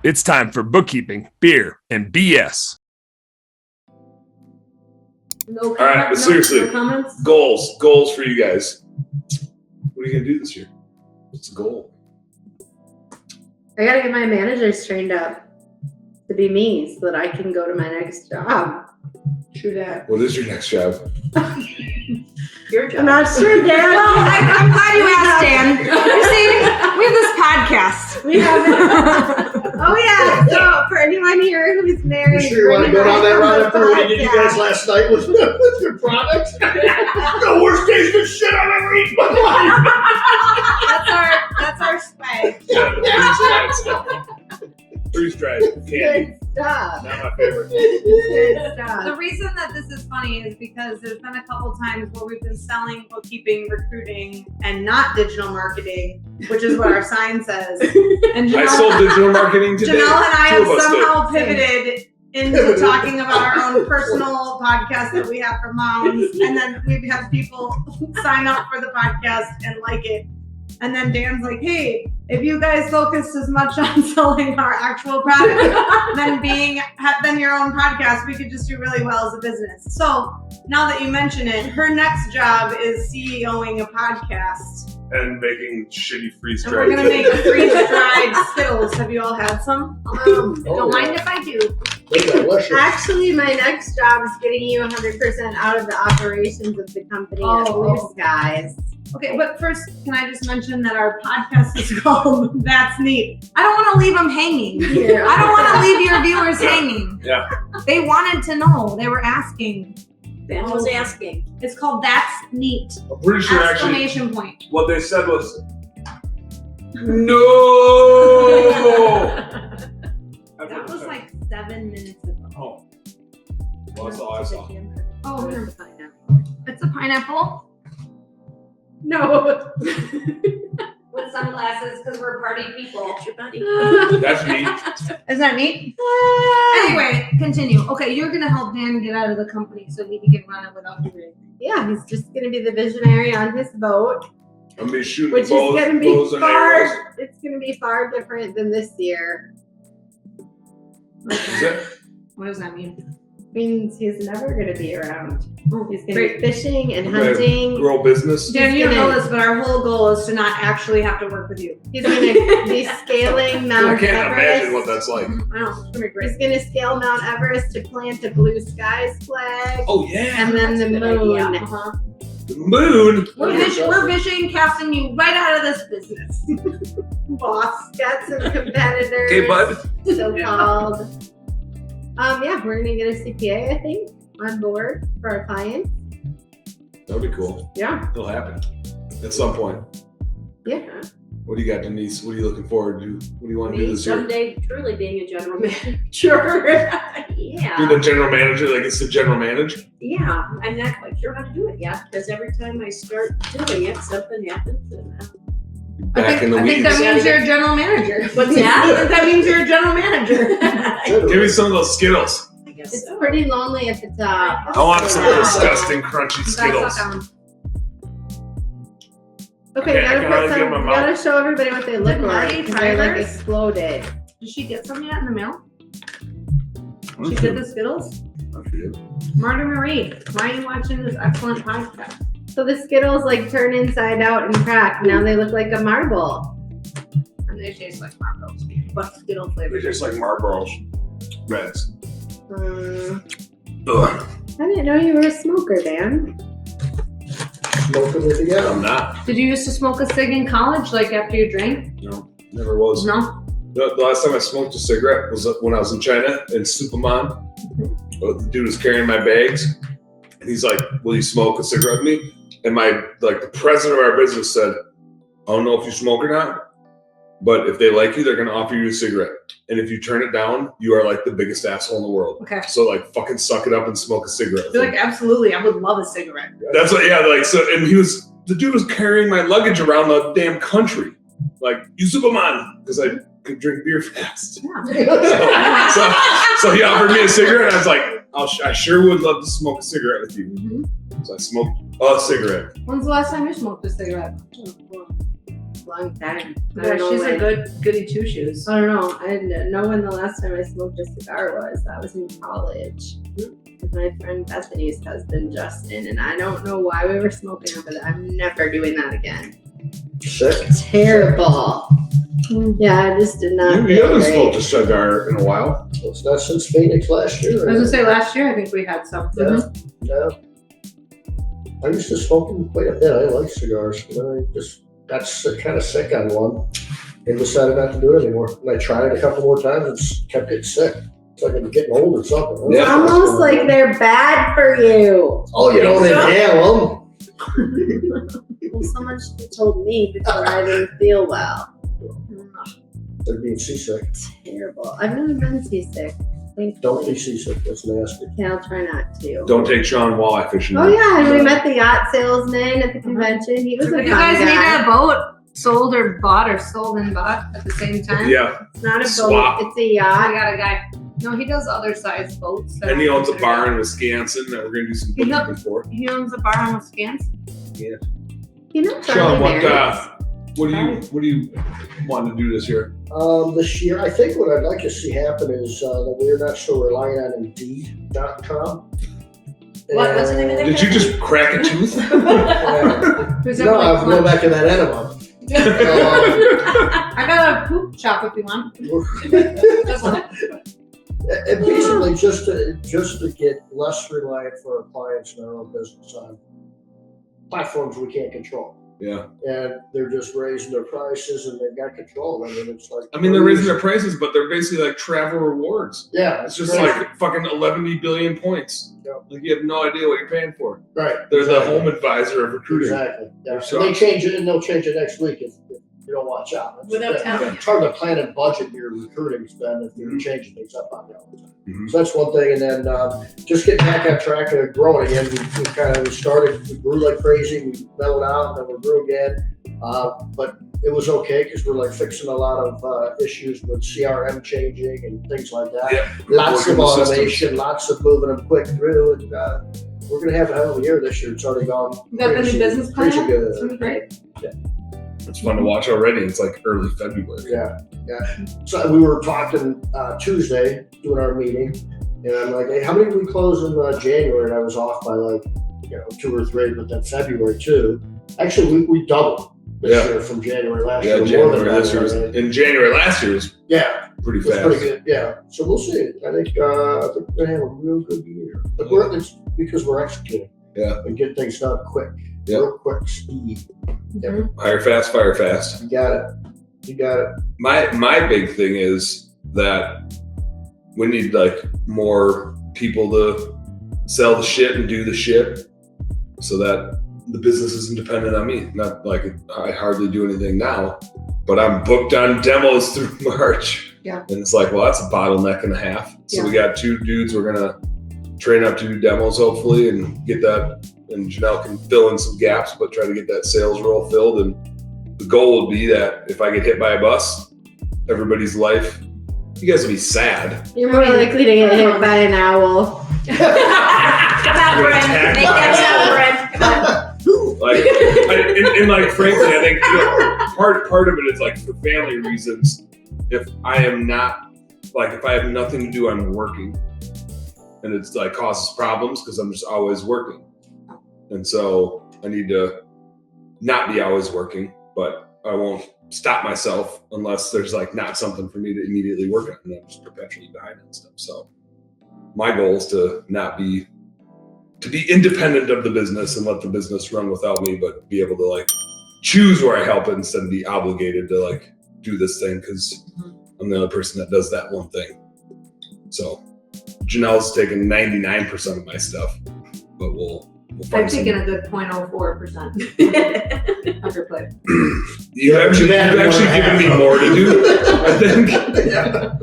It's time for bookkeeping, beer, and BS. No All right, but seriously, no comments? Goals for you guys. What are you gonna do this year? What's the goal? I gotta get my managers trained up to be me so that I can go to my next job. True that. What is your next job? Your job. I'm not sure, Dan. Well, I'm glad you asked, Dan. You see, we have this podcast. We have it. Oh yeah. So for anyone here who's married, You sure you want to go down that route after what I did you guys last night with your product? The worst tasting shit I've ever eaten in my life. That's our swag. Yeah, freeze-dried candy. Good stuff. Not my favorite. Good stuff. The reason that this is funny is because there's been a couple times where we've been selling bookkeeping, recruiting, and not digital marketing, which is what our sign says. And I sold digital marketing today. Janelle and I Two of have us did. somehow pivoted into talking about our own personal podcast that we have for moms, and then we've had people sign up for the podcast and like it. And then Dan's like, hey, if you guys focused as much on selling our actual product than your own podcast, we could just do really well as a business. So now that you mention it, her next job is CEOing a podcast. And making shitty And freeze-dried. we're going to make freeze-dried Skittles. Have you all had some? Don't mind if I do. Actually, my next job is getting you 100% out of the operations of the company at Blue Skies. Okay, but first, can I just mention that our podcast is called That's Neat. I don't want to leave them hanging. Yeah. I don't want to leave your viewers hanging. Yeah. They wanted to know. They were asking. Ben was asking. It's called That's Neat. I'm pretty sure actually Exclamation point. what they said was, no! That was like 7 minutes ago. Oh. Well, that's all I saw. Oh, it's a pineapple. No. With sunglasses because we're party people. That's your buddy. That's me. Is that neat? Anyway, continue. Okay, you're going to help Dan get out of the company so he can run it without doing. Yeah, he's just going to be the visionary on his boat, I'm gonna be shooting which is bows going to be and arrows. far. It's going to be far different than this year. Is it? What does that mean? Means he's never going to be around. He's going to Great. be fishing and Okay. hunting. Grow business. Dan, you don't gonna- know this, but our whole goal is to not actually have to work with you. He's going to be scaling I Mount can't Everest. imagine what that's like. I know, it's going to be great. He's going to scale Mount Everest to plant a Blue Skies flag. Oh yeah. And then the moon. Uh-huh. The moon. We're fishing, casting you right out of this business. Boss. Got some competitors. Hey, bud. So-called. Yeah, we're going to get a CPA, I think, on board for our clients. That would be cool. Yeah. It'll happen at some point. Yeah. What do you got, Denise? What are you looking forward to? What do you want to do this year? Someday truly being a general manager. Yeah. You're the general manager, like it's the general manager. Yeah. I'm not quite sure how to do it yet because every time I start doing it, something happens. And, Back in the I think weeds. that means you're a general manager. What's that? That means you're a general manager. Give me some of those Skittles. I guess It's so. pretty lonely at the top. I want some Yeah. disgusting, crunchy Skittles. Okay, Okay, I can already get my you mouth. gotta show everybody what they look Did like. Marty 'cause try they like hers? exploded. Did she get some yet in the mail? She did the Skittles? Marta Marie, why are you watching this excellent podcast? So the Skittles like turn inside out and crack. Now they look like a marble. And they taste like marbles, but Skittle They flavor. taste like Marlboro Reds. Ugh. Ugh. I didn't know you were a smoker, Dan. Smoking it together. I'm not. Did you used to smoke a cig in college, like after you drank? No, never was. No? The last time I smoked a cigarette was when I was in China in Superman. The dude was carrying my bags, and he's like, "Will you smoke a cigarette with me?" And the president of our business said, "I don't know if you smoke or not, but if they like you, they're gonna offer you a cigarette. And if you turn it down, you are like the biggest asshole in the world. Okay. So like, fucking suck it up and smoke a cigarette." You're like, absolutely, I would love a cigarette. That's what, yeah, like, so, and the dude was carrying my luggage around the damn country. Like, you Superman, because I could drink beer fast. Yeah. So he offered me a cigarette, and I was like, I sure would love to smoke a cigarette with you. Mhm. So I smoked a cigarette. When's the last time you smoked a cigarette? long time. I Yeah, don't know she's when. a good goody two shoes. I don't know. I didn't know when the last time I smoked a cigar was. That was in college with my friend Bethany's husband Justin, and I don't know why we were smoking it, but I'm never doing that again. Sick. Terrible. Yeah, I just did not. You feel haven't great. smoked a cigar in a while. Well, it's not since Phoenix last year. I was gonna say last year I think we had some. Yeah. I used to smoke them quite a bit. I like cigars. But then I just got kind of sick on one and decided not to do it anymore. And I tried it a couple more times and just kept getting sick. It's like I'm getting old or something. Yeah. Almost like they're bad for you. Oh, you don't inhale Well, someone told me before I didn't feel well. them. They're being seasick. Terrible. I've never been seasick. Thankfully. Don't be seasick. That's nasty. Yeah, I'll try not to. Don't take Sean walleye fishing. Oh yeah, and we met the yacht salesman at the convention. He was a If fun you guys guy. need a boat sold or bought or sold and bought at the same time. Yeah, It's not a Swap. boat, it's a I yacht. got a guy. No, he does other size boats. that and he are owns a considered- bar in Wisconsin that we're gonna do some You know- bookkeeping for. He owns a bar in Wisconsin. You know, Sean, what Charlie do you want to do this year? This year, I think what I'd like to see happen is that we're not so reliant on Indeed.com. What's the name of it? Did you just crack a tooth? Who's No, up, like, I'm going back to that enema. I got a poop shop if you want. Just one. And basically, just to get less reliant for our clients and our own business on platforms we can't control. Yeah. And they're just raising their prices and they've got control. I mean, it's like. I mean, they're raising their prices, but they're basically like travel rewards. Yeah. It's just crazy. like fucking 11 billion points. Yeah. Like you have no idea what you're paying for. Right. They're exactly. the home advisor of recruiting. Exactly. Yeah. They're And they change it and they'll change it next week if you don't watch out. Without telling you. It's hard to plan and budget your recruiting spend if you're changing things up on you all the time. Mhm. So that's one thing. And then just getting back on track and growing again. We started, we grew like crazy. We mellowed out and then we grew again. But it was okay because we're like fixing a lot of issues with CRM changing and things like that. Yeah. Lots Working of the automation, systems. lots of moving them quick through. And we're going to have a hell of a year this year. It's already gone. You got the new crazy- business plan? crazy good. It's gonna be great. It's fun to watch already. It's like early February. Yeah. So we were talking Tuesday, doing our meeting, and I'm like, hey, how many did we close in January? And I was off by like, 2 or 3, but then February too. Actually, we doubled this Yeah. year from January last Yeah, year. January more than this year was, that. in January last year was Yeah, pretty it was fast. pretty good. Yeah. So we'll see. I think we're gonna have a real good year. But it's because we're executing. Yeah. And get things done quick. Yeah. Real quick speed. Hire fast, fire fast. You got it. You got it. My big thing is that we need like more people to sell the shit and do the shit so that the business isn't dependent on me. Not like I hardly do anything now, but I'm booked on demos through March. Yeah. And it's like, well, that's a bottleneck and a half. So we got 2 dudes we're gonna train up to do demos hopefully and get that, and Janelle can fill in some gaps, but try to get that sales role filled. And the goal would be that if I get hit by a bus, everybody's life, you guys will be sad. You're more likely to get hit by an owl. Come on, Brent. Make that sound, Brent. Like, and like, frankly, I think part of it is like for family reasons. If I am not, like, if I have nothing to do, I'm working, and it's like causes problems because I'm just always working, and so I need to not be always working, but I won't stop myself unless there's like not something for me to immediately work on, and I'm just perpetually behind and stuff. So my goal is to be independent of the business and let the business run without me, but be able to like choose where I help it instead of be obligated to like do this thing because I'm the only person that does that one thing. So Janelle's taken 99% of my stuff, but we'll I've find taken some. a good 0.04% of your plate. You've actually given me more to do, I think. Yeah.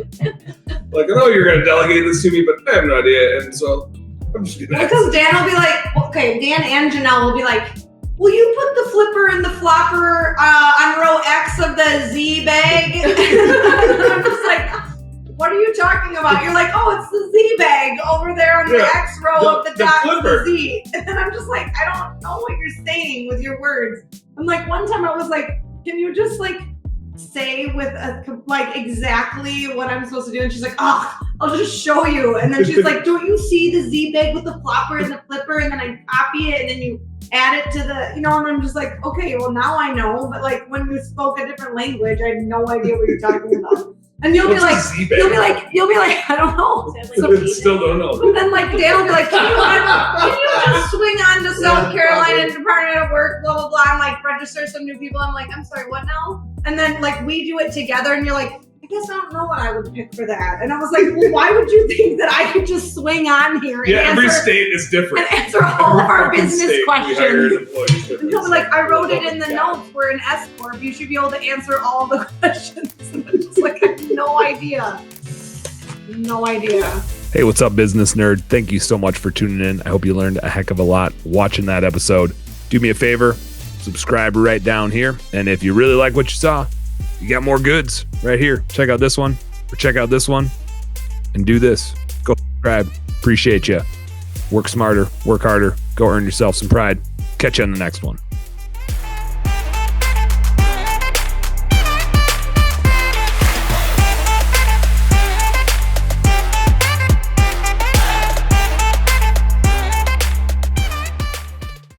Like, I know you're going to delegate this to me, but I have no idea, and so I'm just going to Because Dan will be like, okay, Dan and Janelle will be like, will you put the flipper and the flopper on row X of the Z bag? I'm just like, what are you talking about? You're like, oh, it's the Z bag over there on the Yeah, X row of the the dot of flipper. the Z. And I'm just like, I don't know what you're saying with your words. I'm like, one time I was like, can you just like say with exactly what I'm supposed to do? And she's like, oh, I'll just show you. And then she's like, don't you see the Z bag with the flopper and the flipper? And then I copy it and then you add it to the, and I'm just like, okay, well now I know. But like when you spoke a different language, I had no idea what you're talking about. And you'll be like, I don't know. Still don't know. And then like Dan will be like, can you just swing on to South Carolina Department of Work, blah, blah, blah. I'm like, register some new people. I'm like, I'm sorry, what now? And then like we do it together and you're like, I guess I don't know what I would pick for that. And I was like, well, why would you think that I could just swing on here and every state is different. And answer all of our business questions. And he'll be like, I wrote it in the notes. We're an S Corp. You should be able to answer all the questions. And I'm just like, I have no idea. No idea. Hey, what's up, business nerd? Thank you so much for tuning in. I hope you learned a heck of a lot watching that episode. Do me a favor, subscribe right down here. And if you really like what you saw, you got more goods right here. Check out this one or check out this one and do this. Go subscribe. Appreciate you. Work smarter, work harder, go earn yourself some pride. Catch you on the next one.